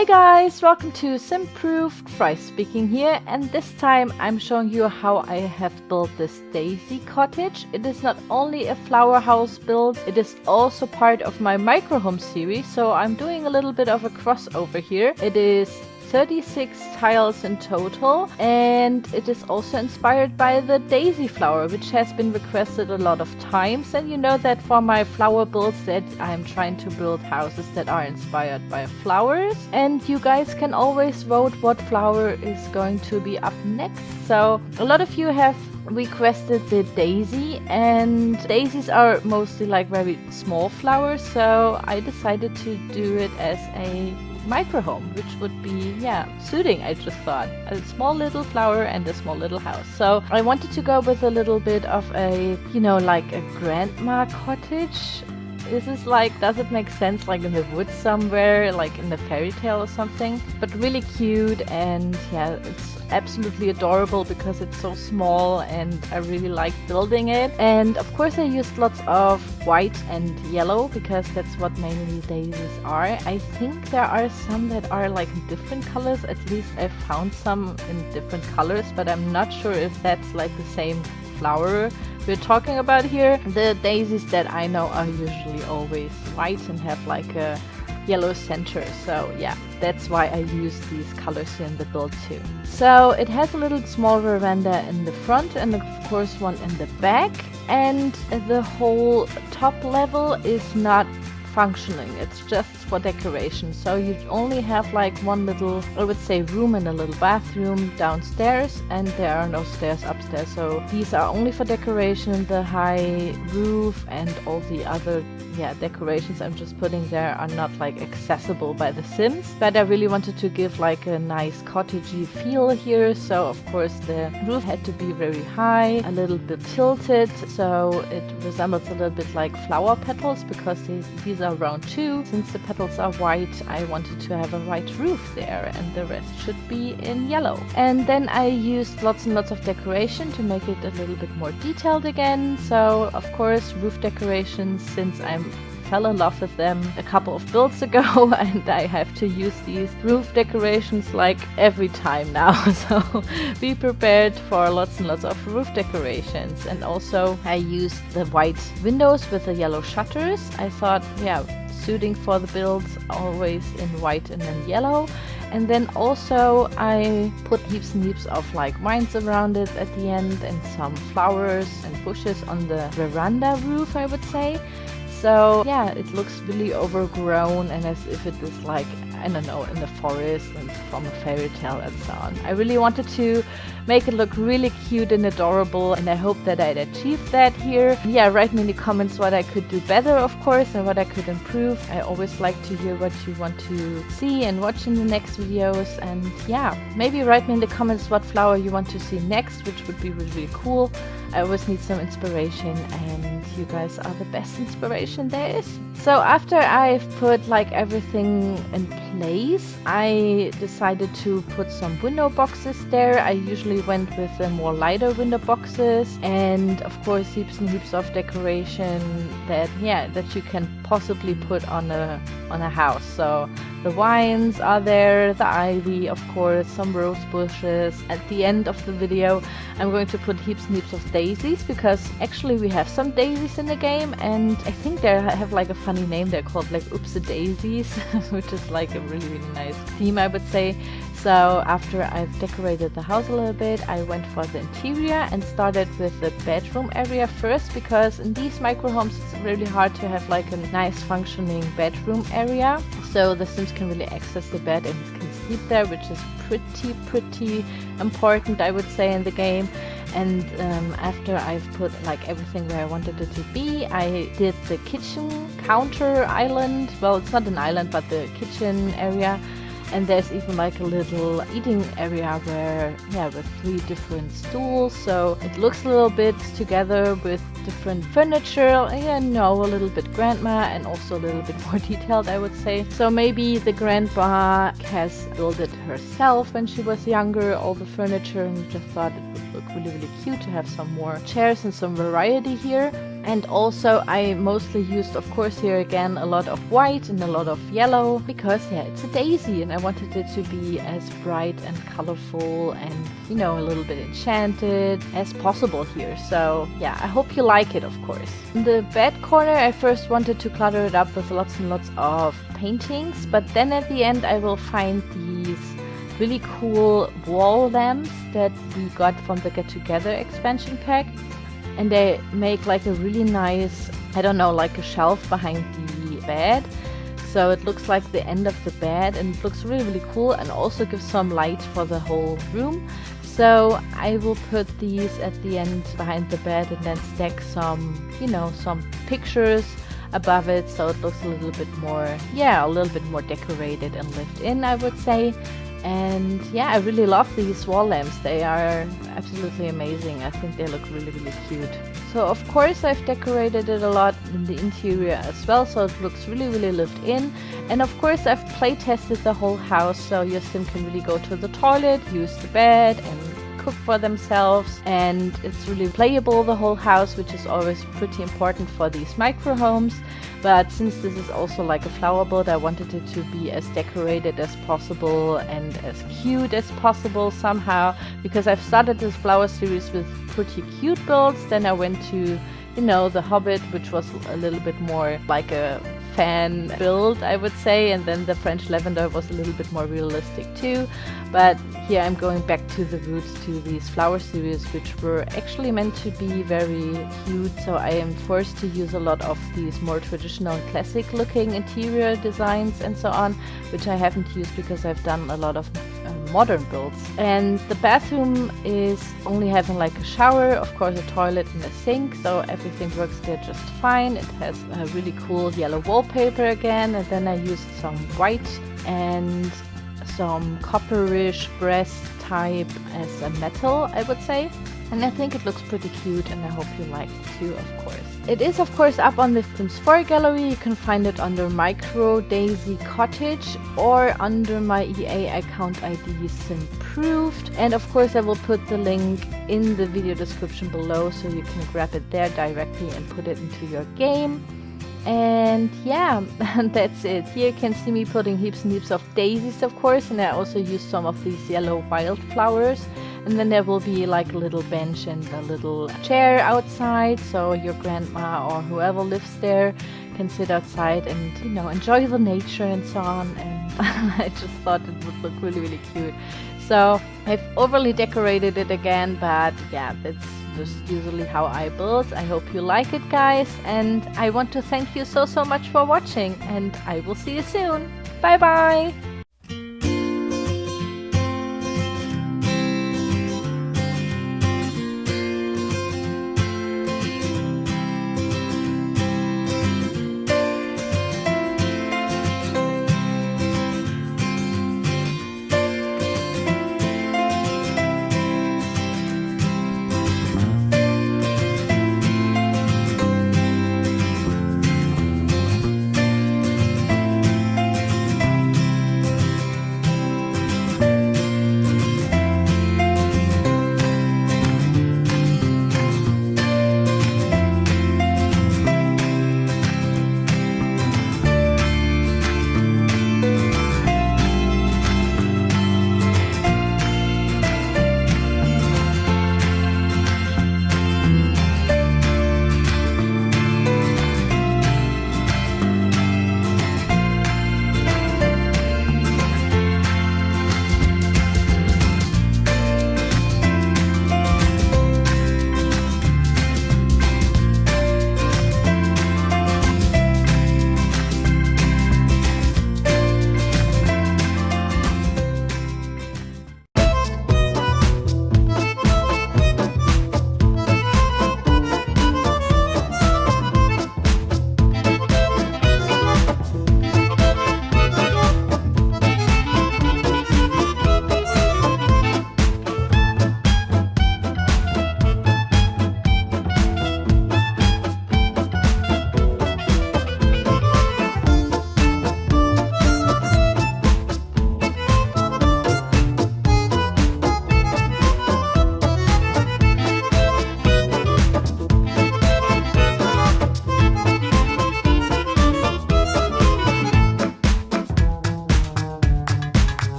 Hi guys, welcome to Simproved. Fry speaking here, and this time I'm showing you how I have built this daisy cottage. It is not only a flower house build, it is also part of my microhome series, so I'm doing a little bit of a crossover here. It is 36 tiles in total, and it is also inspired by the daisy flower, which has been requested a lot of times. And you know that for my flower builds that I'm trying to build houses that are inspired by flowers, and you guys can always vote what flower is going to be up next. So a lot of you have requested the daisy, and daisies are mostly like very small flowers, so I decided to do it as a microhome, which would be suiting. I just thought a small little flower and a small little house, so I wanted to go with a little bit of a, you know, like a grandma cottage. This is like, does it make sense, like in the woods somewhere, like in the fairy tale or something? But really cute, and yeah, it's absolutely adorable because it's so small and I really like building it. And of course I used lots of white and yellow because that's what mainly daisies are. I think there are some that are like in different colors, at least I found some in different colors, but I'm not sure if that's like the same flower we're talking about here. The daisies that I know are usually always white and have like a yellow center, so yeah, that's why I use these colors here in the build too. So it has a little small veranda in the front and of course one in the back, and the whole top level is not functioning, it's just for decoration. So you only have like one little, I would say, room and a little bathroom downstairs, and there are no stairs upstairs, so these are only for decoration. The high roof and all the other decorations I'm just putting there are not like accessible by the Sims, but I really wanted to give like a nice cottagey feel here, so of course the roof had to be very high, a little bit tilted, so it resembles a little bit like flower petals because these are round too. Since the petals are white, I wanted to have a white roof there, and the rest should be in yellow. And then I used lots and lots of decoration to make it a little bit more detailed again. So of course roof decorations, since I fell in love with them a couple of builds ago and I have to use these roof decorations like every time now, so be prepared for lots and lots of roof decorations. And also I used the white windows with the yellow shutters. I thought, yeah, suiting for the builds, always in white and then yellow. And then also I put heaps and heaps of like vines around it at the end, and some flowers and bushes on the veranda roof, I would say. So yeah, it looks really overgrown and as if it is like, I don't know, in the forest and from a fairy tale and so on. I really wanted to make it look really cute and adorable, and I hope that I'd achieved that here. Yeah, write me in the comments what I could do better, of course, and what I could improve. I always like to hear what you want to see and watch in the next videos. And yeah, maybe write me in the comments what flower you want to see next, which would be really, really cool. I always need some inspiration, and you guys are the best inspiration there is. So after I've put like everything in place, I decided to put some window boxes there. I usually went with the more lighter window boxes, and of course heaps and heaps of decoration that you can possibly put on a house. So the vines are there, the ivy, of course, some rose bushes. At the end of the video I'm going to put heaps and heaps of daisies, because actually we have some daisies in the game, and I think they have like a funny name. They're called like Oopsie Daisies, which is like a really, really nice theme, I would say. So after I've decorated the house a little bit, I went for the interior and started with the bedroom area first, because in these microhomes it's really hard to have like a nice functioning bedroom area, so the Sims can really access the bed and can sleep there, which is pretty important, I would say, in the game. And after I've put like everything where I wanted it to be, I did the kitchen counter island. Well, it's not an island, but the kitchen area. And there's even like a little eating area where, with 3 different stools. So it looks a little bit together with different furniture. A little bit grandma and also a little bit more detailed, I would say. So maybe the grandma has built it herself when she was younger, all the furniture, and just thought it would look really, really cute to have some more chairs and some variety here. And also I mostly used, of course, here again a lot of white and a lot of yellow because yeah, it's a daisy and I wanted it to be as bright and colorful and, you know, a little bit enchanted as possible here. So yeah, I hope you like it, of course. In the bed corner I first wanted to clutter it up with lots and lots of paintings, but then at the end I will find these really cool wall lamps that we got from the Get Together expansion pack. And they make like a really nice, I don't know, like a shelf behind the bed. So it looks like the end of the bed and it looks really, really cool and also gives some light for the whole room. So I will put these at the end behind the bed and then stack some, you know, some pictures above it so it looks a little bit more, yeah, a little bit more decorated and lived in, I would say. And yeah, I really love these wall lamps. They are absolutely amazing. I think they look really, really cute. So of course I've decorated it a lot in the interior as well, so it looks really, really lived in. And of course I've play tested the whole house, so your sim can really go to the toilet, use the bed and cook for themselves, and it's really playable, the whole house, which is always pretty important for these micro homes. But since this is also like a flower build, I wanted it to be as decorated as possible and as cute as possible somehow, because I've started this flower series with pretty cute builds. Then I went to, you know, the Hobbit, which was a little bit more like a fan build, I would say, and then the French Lavender was a little bit more realistic too. But here I'm going back to the roots, to these flower series, which were actually meant to be very cute. So I am forced to use a lot of these more traditional classic looking interior designs and so on, which I haven't used because I've done a lot of modern builds. And the bathroom is only having like a shower, of course a toilet and a sink, so everything works there just fine. It has a really cool yellow wallpaper again, and then I used some white and some copperish brass type as a metal, I would say. And I think it looks pretty cute, and I hope you like it too, of course. It is of course up on the Sims 4 gallery. You can find it under Micro Daisy Cottage or under my EA account ID Simproved. And of course I will put the link in the video description below so you can grab it there directly and put it into your game. And yeah, that's it. Here you can see me putting heaps and heaps of daisies, of course, and I also used some of these yellow wildflowers. And then there will be like a little bench and a little chair outside, so your grandma or whoever lives there can sit outside and, you know, enjoy the nature and so on. And I just thought it would look really, really cute. So I've overly decorated it again, but yeah, that's just usually how I build. I hope you like it, guys, and I want to thank you so much for watching, and I will see you soon. Bye bye!